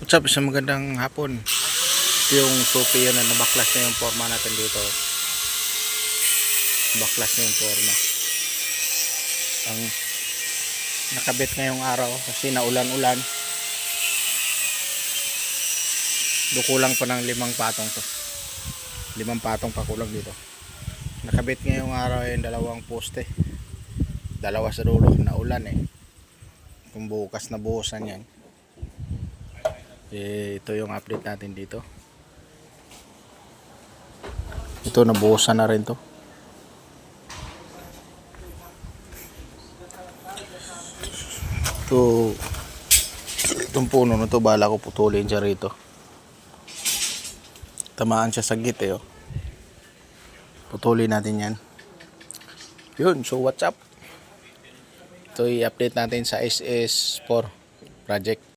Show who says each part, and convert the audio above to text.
Speaker 1: What's up? Isang magandang hapon. Ito yung Sophia na nabaklas na yung forma natin dito. Baklas na yung forma. Ang nakabit ngayong araw kasi naulan-ulan. Kulang pa ng 5 patong to. 5 patong pa kulang dito. Nakabit ngayong araw yung 2 poste. 2 sa dulo, naulan eh. Kung bukas na buhusan yan. Ito yung update natin dito. Ito nabuhusan na rin to. Itong puno na to, bala ko putulin siya rito. Tamaan siya sa git eh. Oh. Putulin natin yan. Yun, so what's up? Ito i-update natin sa SS4 project.